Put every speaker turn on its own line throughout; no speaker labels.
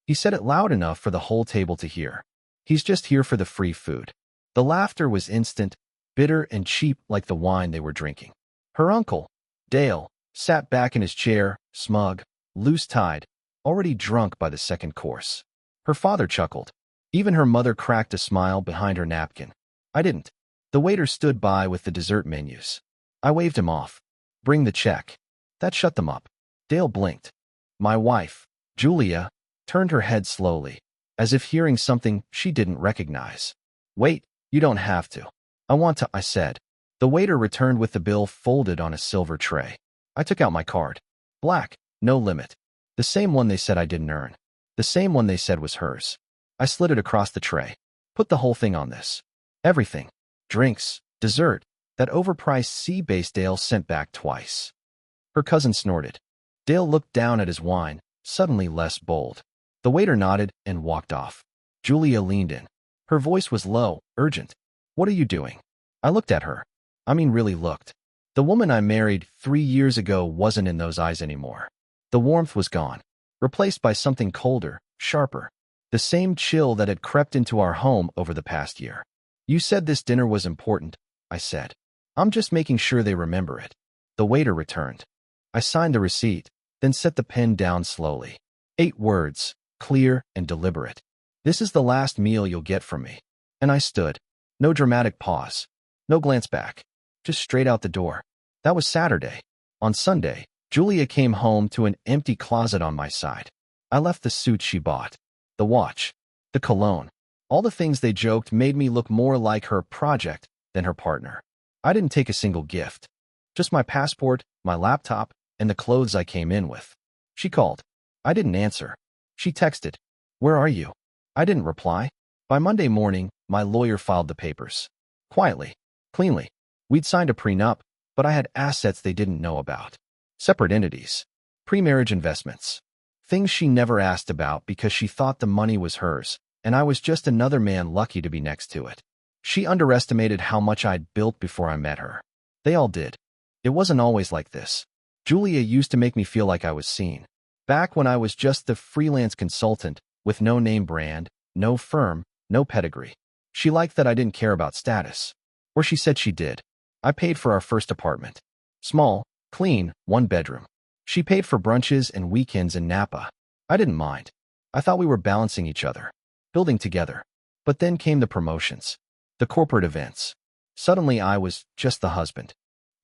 He said it loud enough for the whole table to hear. He's just here for the free food. The laughter was instant, bitter and cheap like the wine they were drinking. Her uncle, Dale, sat back in his chair, smug, loose-tied, already drunk by the second course. Her father chuckled. Even her mother cracked a smile behind her napkin. I didn't. The waiter stood by with the dessert menus. I waved him off. Bring the check. That shut them up. Dale blinked. My wife, Julia, turned her head slowly, as if hearing something she didn't recognize. Wait, you don't have to. I want to, I said. The waiter returned with the bill folded on a silver tray. I took out my card. Black, no limit. The same one they said I didn't earn. The same one they said was hers. I slid it across the tray. Put the whole thing on this. Everything. Drinks, dessert, that overpriced sea-based Dale sent back twice. Her cousin snorted. Dale looked down at his wine, suddenly less bold. The waiter nodded and walked off. Julia leaned in. Her voice was low, urgent. What are you doing? I looked at her. I mean really looked. The woman I married 3 years ago wasn't in those eyes anymore. The warmth was gone, replaced by something colder, sharper. The same chill that had crept into our home over the past year. You said this dinner was important, I said. I'm just making sure they remember it. The waiter returned. I signed the receipt, then set the pen down slowly. 8 words, clear and deliberate. This is the last meal you'll get from me. And I stood. No dramatic pause. No glance back. Just straight out the door. That was Saturday. On Sunday, Julia came home to an empty closet on my side. I left the suit she bought. The watch. The cologne. All the things they joked made me look more like her project than her partner. I didn't take a single gift. Just my passport, my laptop, and the clothes I came in with. She called. I didn't answer. She texted. Where are you? I didn't reply. By Monday morning, my lawyer filed the papers. Quietly. Cleanly. We'd signed a prenup, but I had assets they didn't know about. Separate entities. Pre-marriage investments. Things she never asked about because she thought the money was hers, and I was just another man lucky to be next to it. She underestimated how much I'd built before I met her. They all did. It wasn't always like this. Julia used to make me feel like I was seen. Back when I was just the freelance consultant, with no name brand, no firm, no pedigree. She liked that I didn't care about status. Or she said she did. I paid for our first apartment. Small, clean, 1 bedroom. She paid for brunches and weekends in Napa. I didn't mind. I thought we were balancing each other, building together. But then came the promotions, the corporate events. Suddenly I was just the husband.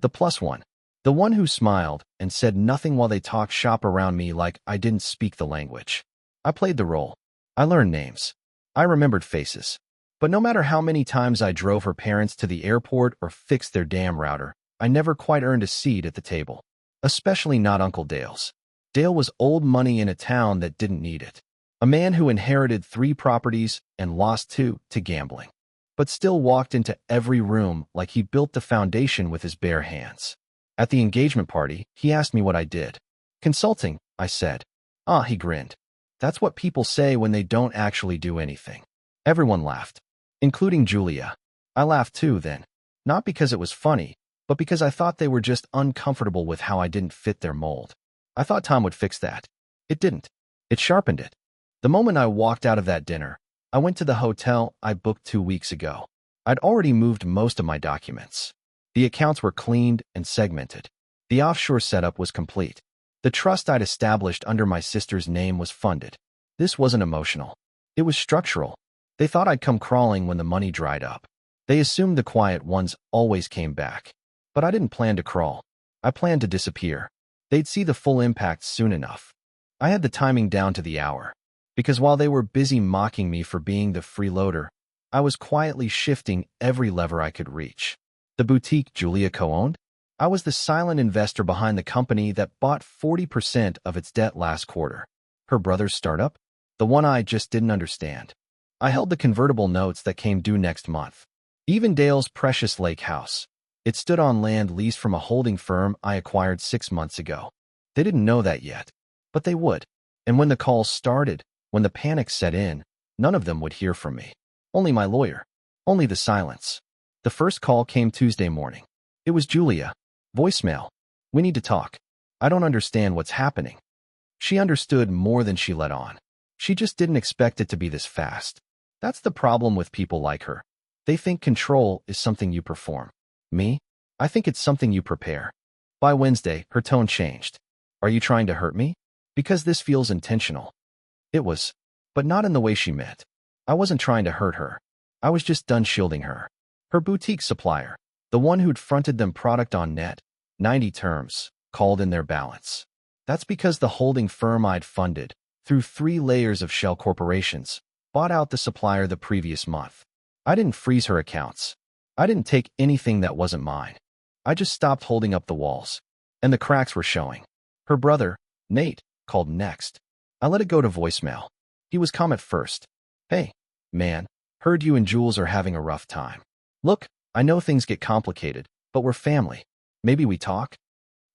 The plus one. The one who smiled and said nothing while they talked shop around me like I didn't speak the language. I played the role. I learned names. I remembered faces. But no matter how many times I drove her parents to the airport or fixed their damn router, I never quite earned a seat at the table. Especially not Uncle Dale's. Dale was old money in a town that didn't need it. A man who inherited 3 properties and lost 2 to gambling. But still walked into every room like he built the foundation with his bare hands. At the engagement party, he asked me what I did. Consulting, I said. Ah, he grinned. That's what people say when they don't actually do anything. Everyone laughed, including Julia. I laughed too then. Not because it was funny, but because I thought they were just uncomfortable with how I didn't fit their mold. I thought time would fix that. It didn't. It sharpened it. The moment I walked out of that dinner, I went to the hotel I booked 2 weeks ago. I'd already moved most of my documents. The accounts were cleaned and segmented. The offshore setup was complete. The trust I'd established under my sister's name was funded. This wasn't emotional. It was structural. They thought I'd come crawling when the money dried up. They assumed the quiet ones always came back. But I didn't plan to crawl. I planned to disappear. They'd see the full impact soon enough. I had the timing down to the hour. Because while they were busy mocking me for being the freeloader, I was quietly shifting every lever I could reach. The boutique Julia co-owned? I was the silent investor behind the company that bought 40% of its debt last quarter. Her brother's startup? The one I just didn't understand. I held the convertible notes that came due next month. Even Dale's precious lake house. It stood on land leased from a holding firm I acquired 6 months ago. They didn't know that yet, but they would. And when the calls started, when the panic set in, none of them would hear from me. Only my lawyer. Only the silence. The first call came Tuesday morning. It was Julia. Voicemail. We need to talk. I don't understand what's happening. She understood more than she let on. She just didn't expect it to be this fast. That's the problem with people like her. They think control is something you perform. Me? I think it's something you prepare. By Wednesday, her tone changed. Are you trying to hurt me? Because this feels intentional. It was, but not in the way she meant. I wasn't trying to hurt her. I was just done shielding her. Her boutique supplier, the one who'd fronted them product on net, 90 terms, called in their balance. That's because the holding firm I'd funded, through 3 layers of shell corporations, bought out the supplier the previous month. I didn't freeze her accounts. I didn't take anything that wasn't mine. I just stopped holding up the walls, and the cracks were showing. Her brother, Nate, called next. I let it go to voicemail. He was calm at first. Hey, man, heard you and Jules are having a rough time. Look, I know things get complicated, but we're family. Maybe we talk?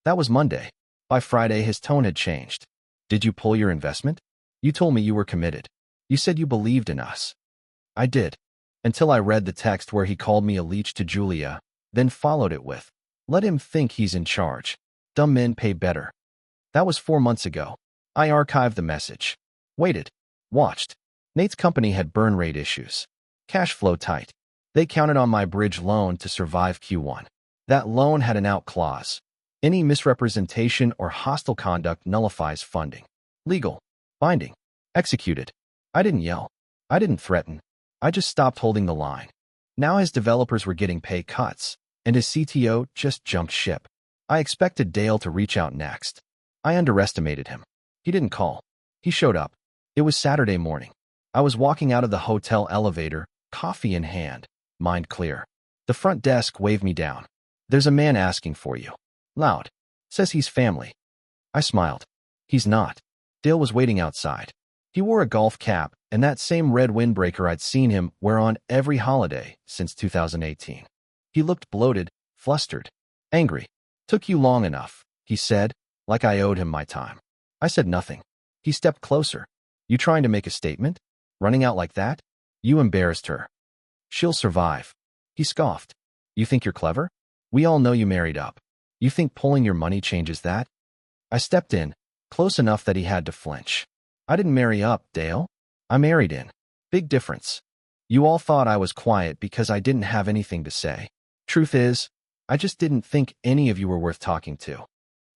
That was Monday. By Friday, his tone had changed. Did you pull your investment? You told me you were committed. You said you believed in us. I did. Until I read the text where he called me a leech to Julia, then followed it with, let him think he's in charge. Dumb men pay better. That was 4 months ago. I archived the message. Waited. Watched. Nate's company had burn rate issues. Cash flow tight. They counted on my bridge loan to survive Q1. That loan had an out clause. Any misrepresentation or hostile conduct nullifies funding. Legal. Binding. Executed. I didn't yell. I didn't threaten. I just stopped holding the line. Now his developers were getting pay cuts, and his CTO just jumped ship. I expected Dale to reach out next. I underestimated him. He didn't call. He showed up. It was Saturday morning. I was walking out of the hotel elevator, coffee in hand, mind clear. The front desk waved me down. There's a man asking for you. Loud. Says he's family. I smiled. He's not. Dale was waiting outside. He wore a golf cap and that same red windbreaker I'd seen him wear on every holiday since 2018. He looked bloated, flustered, angry. Took you long enough, he said, like I owed him my time. I said nothing. He stepped closer. You trying to make a statement? Running out like that? You embarrassed her. She'll survive. He scoffed. You think you're clever? We all know you married up. You think pulling your money changes that? I stepped in, close enough that he had to flinch. I didn't marry up, Dale. I married in. Big difference. You all thought I was quiet because I didn't have anything to say. Truth is, I just didn't think any of you were worth talking to.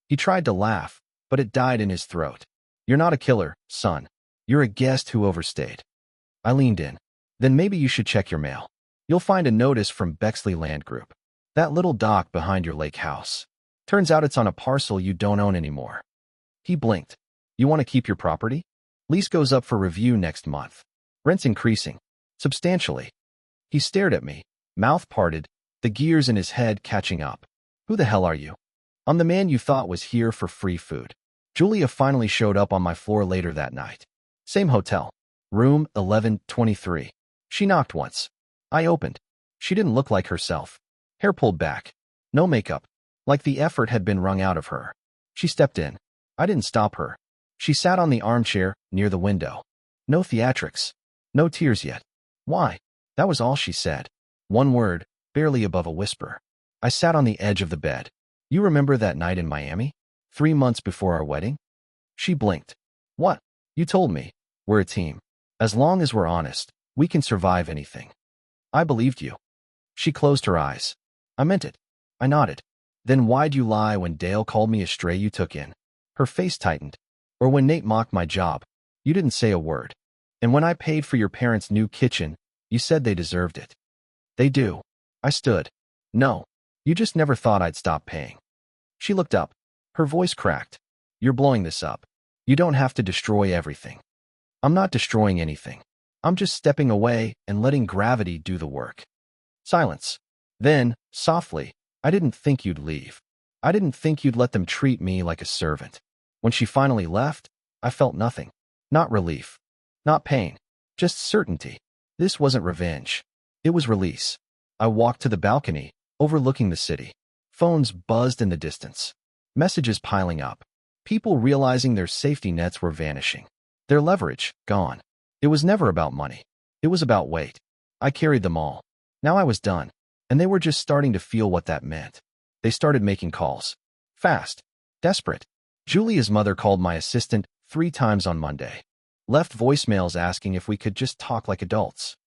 He tried to laugh, but it died in his throat. You're not a killer, son. You're a guest who overstayed. I leaned in. Then maybe you should check your mail. You'll find a notice from Bexley Land Group. That little dock behind your lake house. Turns out it's on a parcel you don't own anymore. He blinked. You want to keep your property? Lease goes up for review next month. Rent's increasing. Substantially. He stared at me, mouth parted, the gears in his head catching up. Who the hell are you? I'm the man you thought was here for free food. Julia finally showed up on my floor later that night. Same hotel. Room 1123. She knocked once. I opened. She didn't look like herself. Hair pulled back. No makeup. Like the effort had been wrung out of her. She stepped in. I didn't stop her. She sat on the armchair near the window. No theatrics. No tears yet. Why? That was all she said. One word, barely above a whisper. I sat on the edge of the bed. You remember that night in Miami? 3 months before our wedding? She blinked. What? You told me. We're a team. As long as we're honest, we can survive anything. I believed you. She closed her eyes. I meant it. I nodded. Then why'd you lie when Dale called me a stray you took in? Her face tightened. Or when Nate mocked my job, you didn't say a word. And when I paid for your parents' new kitchen, you said they deserved it. They do. I stood. No. You just never thought I'd stop paying. She looked up. Her voice cracked. You're blowing this up. You don't have to destroy everything. I'm not destroying anything. I'm just stepping away and letting gravity do the work. Silence. Then, softly, I didn't think you'd leave. I didn't think you'd let them treat me like a servant. When she finally left, I felt nothing. Not relief. Not pain. Just certainty. This wasn't revenge. It was release. I walked to the balcony, overlooking the city. Phones buzzed in the distance. Messages piling up. People realizing their safety nets were vanishing. Their leverage, gone. It was never about money. It was about weight. I carried them all. Now I was done. And they were just starting to feel what that meant. They started making calls. Fast. Desperate. Julia's mother called my assistant 3 times on Monday. Left voicemails asking if we could just talk like adults.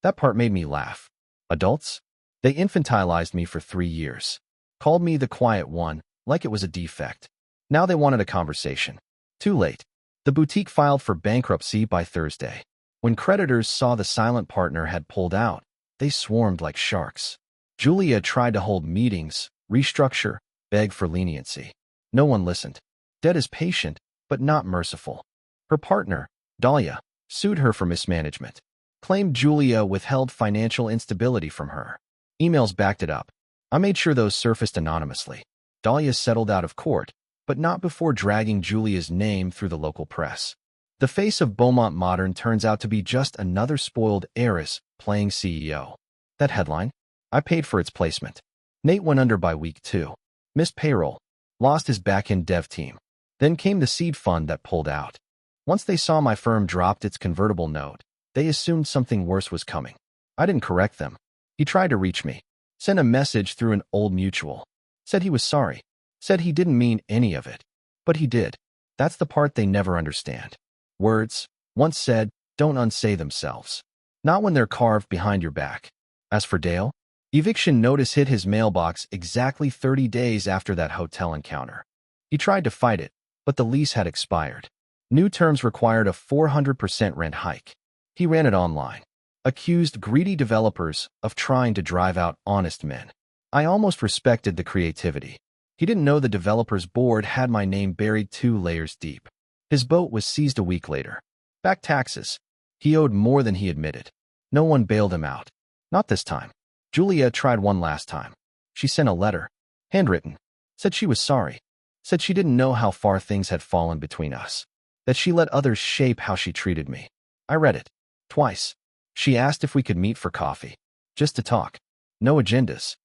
That part made me laugh. Adults? They infantilized me for 3 years. Called me the quiet one, like it was a defect. Now they wanted a conversation. Too late. The boutique filed for bankruptcy by Thursday. When creditors saw the silent partner had pulled out, they swarmed like sharks. Julia tried to hold meetings, restructure, beg for leniency. No one listened. Debt is patient, but not merciful. Her partner, Dahlia, sued her for mismanagement. Claimed Julia withheld financial instability from her. Emails backed it up. I made sure those surfaced anonymously. Dahlia settled out of court, but not before dragging Julia's name through the local press. The face of Beaumont Modern turns out to be just another spoiled heiress playing CEO. That headline? I paid for its placement. Nate went under by week 2. Missed payroll. Lost his back-end dev team. Then came the seed fund that pulled out. Once they saw my firm dropped its convertible note, they assumed something worse was coming. I didn't correct them. He tried to reach me. Sent a message through an old mutual. Said he was sorry. Said he didn't mean any of it. But he did. That's the part they never understand. Words, once said, don't unsay themselves. Not when they're carved behind your back. As for Dale, eviction notice hit his mailbox exactly 30 days after that hotel encounter. He tried to fight it, but the lease had expired. New terms required a 400% rent hike. He ran it online. Accused greedy developers of trying to drive out honest men. I almost respected the creativity. He didn't know the developer's board had my name buried 2 layers deep. His boat was seized a week later. Back taxes. He owed more than he admitted. No one bailed him out. Not this time. Julia tried one last time. She sent a letter. Handwritten. Said she was sorry. Said she didn't know how far things had fallen between us. That she let others shape how she treated me. I read it. Twice. She asked if we could meet for coffee. Just to talk. No agendas.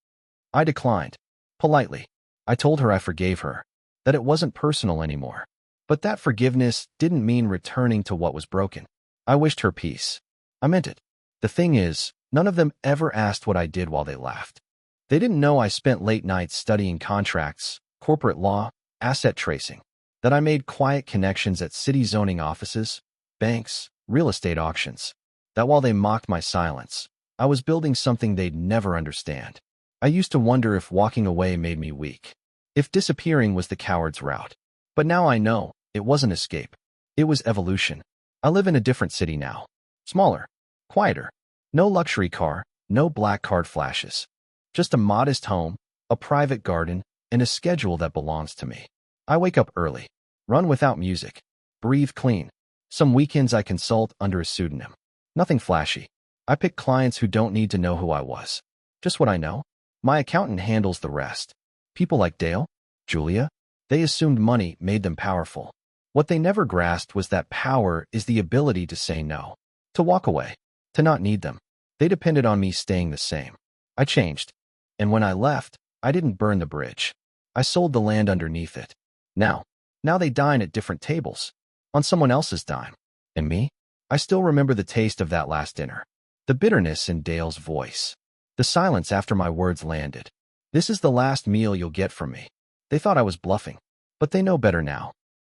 I declined. Politely. I told her I forgave her. That it wasn't personal anymore. But that forgiveness didn't mean returning to what was broken. I wished her peace. I meant it. The thing is, none of them ever asked what I did while they laughed. They didn't know I spent late nights studying contracts, corporate law, asset tracing. That I made quiet connections at city zoning offices, banks, real estate auctions. That while they mocked my silence, I was building something they'd never understand. I used to wonder if walking away made me weak. If disappearing was the coward's route. But now I know, it wasn't escape. It was evolution. I live in a different city now. Smaller. Quieter. No luxury car, no black card flashes. Just a modest home, a private garden, and a schedule that belongs to me. I wake up early. Run without music. Breathe clean. Some weekends I consult under a pseudonym. Nothing flashy. I pick clients who don't need to know who I was. Just what I know. My accountant handles the rest. People like Dale, Julia, they assumed money made them powerful. What they never grasped was that power is the ability to say no. To walk away. To not need them. They depended on me staying the same. I changed. And when I left, I didn't burn the bridge. I sold the land underneath it. Now they dine at different tables. On someone else's dime. And me? I still remember the taste of that last dinner. The bitterness in Dale's voice. The silence after my words landed. This is the last meal you'll get from me. They thought I was bluffing. But they know better now.